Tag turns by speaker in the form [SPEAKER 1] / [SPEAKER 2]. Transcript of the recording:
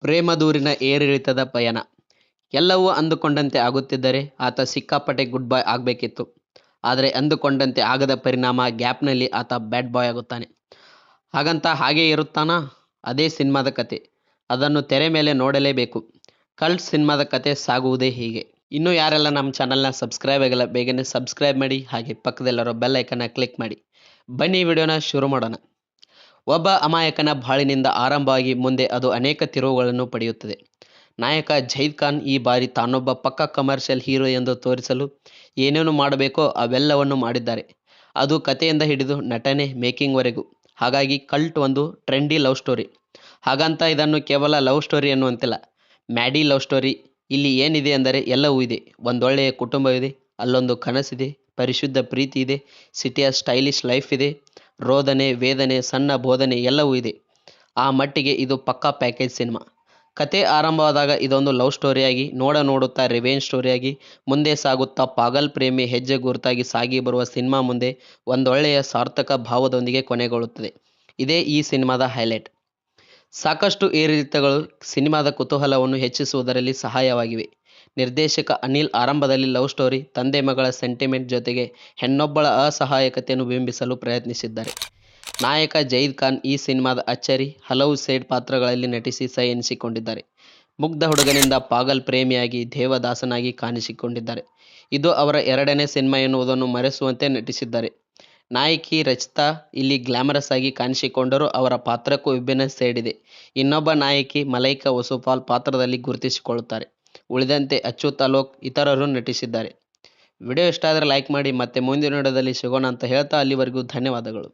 [SPEAKER 1] ಪ್ರೇಮದೂರಿನ ಏರಿಳಿತದ ಪಯಣ. ಎಲ್ಲವೂ ಅಂದುಕೊಂಡಂತೆ ಆಗುತ್ತಿದ್ದರೆ ಆತ ಸಿಕ್ಕಾಪಟ್ಟೆ ಗುಡ್ ಬಾಯ್ ಆಗಬೇಕಿತ್ತು. ಆದರೆ ಅಂದುಕೊಂಡಂತೆ ಆಗದ ಪರಿಣಾಮ ಗ್ಯಾಪ್ನಲ್ಲಿ ಆತ ಬ್ಯಾಡ್ ಬಾಯ್ ಆಗುತ್ತಾನೆ. ಹಾಗಂತ ಹಾಗೇ ಇರುತ್ತಾನಾ? ಅದೇ ಸಿನಿಮಾದ ಕತೆ. ಅದನ್ನು ತೆರೆ ಮೇಲೆ ನೋಡಲೇಬೇಕು. ಕಲ್ಟ್ ಸಿನಿಮಾದ ಕತೆ ಸಾಗುವುದೇ ಹೀಗೆ. ಇನ್ನೂ ಯಾರೆಲ್ಲ ನಮ್ಮ ಚಾನಲ್ನ ಸಬ್ಸ್ಕ್ರೈಬ್ ಆಗಿಲ್ಲ ಬೇಗನೆ ಸಬ್ಸ್ಕ್ರೈಬ್ ಮಾಡಿ, ಹಾಗೆ ಪಕ್ಕದಲ್ಲಿರೋ ಬೆಲ್ ಐಕನ್ನ ಕ್ಲಿಕ್ ಮಾಡಿ. ಬನ್ನಿ ವಿಡಿಯೋನ ಶುರು ಮಾಡೋಣ. ಒಬ್ಬ ಅಮಾಯಕನ ಬಾಳಿನಿಂದ ಆರಂಭವಾಗಿ ಮುಂದೆ ಅದು ಅನೇಕ ತಿರುವುಗಳನ್ನು ಪಡೆಯುತ್ತದೆ. ನಾಯಕ ಜೈದ್ ಖಾನ್ ಈ ಬಾರಿ ತಾನೊಬ್ಬ ಪಕ್ಕಾ ಕಮರ್ಷಿಯಲ್ ಹೀರೋ ಎಂದು ತೋರಿಸಲು ಏನೇನು ಮಾಡಬೇಕೋ ಅವೆಲ್ಲವನ್ನು ಮಾಡಿದ್ದಾರೆ. ಅದು ಕಥೆಯಿಂದ ಹಿಡಿದು ನಟನೆ, ಮೇಕಿಂಗ್ವರೆಗೂ. ಹಾಗಾಗಿ ಕಲ್ಟ್ ಒಂದು ಟ್ರೆಂಡಿ ಲವ್ ಸ್ಟೋರಿ. ಹಾಗಂತ ಇದನ್ನು ಕೇವಲ ಲವ್ ಸ್ಟೋರಿ ಅನ್ನುವಂತಿಲ್ಲ, ಮ್ಯಾಡಿ ಲವ್ ಸ್ಟೋರಿ. ಇಲ್ಲಿ ಏನಿದೆ ಅಂದರೆ ಎಲ್ಲವೂ ಇದೆ. ಒಂದೊಳ್ಳೆಯ ಕುಟುಂಬವಿದೆ, ಅಲ್ಲೊಂದು ಕನಸಿದೆ, ಪರಿಶುದ್ಧ ಪ್ರೀತಿ ಇದೆ, ಸಿಟಿಯ ಸ್ಟೈಲಿಶ್ ಲೈಫ್ ಇದೆ, ರೋದನೆ, ವೇದನೆ, ಸಣ್ಣ ಬೋಧನೆ ಎಲ್ಲವೂ ಇದೆ. ಆ ಮಟ್ಟಿಗೆ ಇದು ಪಕ್ಕಾ ಪ್ಯಾಕೇಜ್ ಸಿನಿಮಾ. ಕತೆ ಆರಂಭವಾದಾಗ ಇದೊಂದು ಲವ್ ಸ್ಟೋರಿಯಾಗಿ, ನೋಡುತ್ತಾ ರಿವೆಂಜ್ ಸ್ಟೋರಿಯಾಗಿ, ಮುಂದೆ ಸಾಗುತ್ತಾ ಪಾಗಲ್ ಪ್ರೇಮಿ ಹೆಜ್ಜೆ ಗುರುತಾಗಿ ಸಾಗಿ ಬರುವ ಸಿನಿಮಾ ಮುಂದೆ ಒಂದೊಳ್ಳೆಯ ಸಾರ್ಥಕ ಭಾವದೊಂದಿಗೆ ಕೊನೆಗೊಳ್ಳುತ್ತದೆ. ಇದೇ ಈ ಸಿನಿಮಾದ ಹೈಲೈಟ್. ಸಾಕಷ್ಟು ಏರಿಳಿತಗಳು ಸಿನಿಮಾದ ಕುತೂಹಲವನ್ನು ಹೆಚ್ಚಿಸುವುದರಲ್ಲಿ ಸಹಾಯವಾಗಿವೆ. ನಿರ್ದೇಶಕ ಅನಿಲ್ ಆರಂಭದಲ್ಲಿ ಲವ್ ಸ್ಟೋರಿ, ತಂದೆ ಮಗಳ ಸೆಂಟಿಮೆಂಟ್ ಜೊತೆಗೆ ಹೆಣ್ಣೊಬ್ಬಳ ಅಸಹಾಯಕತೆಯನ್ನು ಬಿಂಬಿಸಲು ಪ್ರಯತ್ನಿಸಿದ್ದಾರೆ. ನಾಯಕ ಜೈದ್ ಖಾನ್ ಈ ಸಿನಿಮಾದ ಅಚ್ಚರಿ. ಹಲವು ಸೈಡ್ ಪಾತ್ರಗಳಲ್ಲಿ ನಟಿಸಿ ಸೈ ಎನಿಸಿಕೊಂಡಿದ್ದಾರೆ. ಮುಗ್ಧ ಹುಡುಗನಿಂದ ಪಾಗಲ್ ಪ್ರೇಮಿಯಾಗಿ, ದೇವದಾಸನಾಗಿ ಕಾಣಿಸಿಕೊಂಡಿದ್ದಾರೆ. ಇದು ಅವರ ಎರಡನೇ ಸಿನಿಮಾ ಎನ್ನುವುದನ್ನು ಮರೆಸುವಂತೆ ನಟಿಸಿದ್ದಾರೆ. ನಾಯಕಿ ರಚಿತಾ ಇಲ್ಲಿ ಗ್ಲಾಮರಸ್ ಆಗಿ ಕಾಣಿಸಿಕೊಂಡರೂ ಅವರ ಪಾತ್ರಕ್ಕೂ ವಿಭಿನ್ನ ಸೈಡ್ ಇದೆ. ಇನ್ನೊಬ್ಬ ನಾಯಕಿ ಮಲೈಕಾ ವಸುಪಾಲ್ ಪಾತ್ರದಲ್ಲಿ ಗುರುತಿಸಿಕೊಳ್ಳುತ್ತಾರೆ. ಉಳಿದಂತೆ ಅಚ್ಯುತ್ ಅಲೋಕ್ ಇತರರು ನಟಿಸಿದ್ದಾರೆ. ವಿಡಿಯೋ ಇಷ್ಟ ಆದರೆ ಲೈಕ್ ಮಾಡಿ. ಮತ್ತೆ ಮುಂದಿನ ವಿಡಿಯೋದಲ್ಲಿ ಸಿಗೋಣ ಅಂತ ಹೇಳ್ತಾ ಅಲ್ಲಿವರೆಗೂ ಧನ್ಯವಾದಗಳು.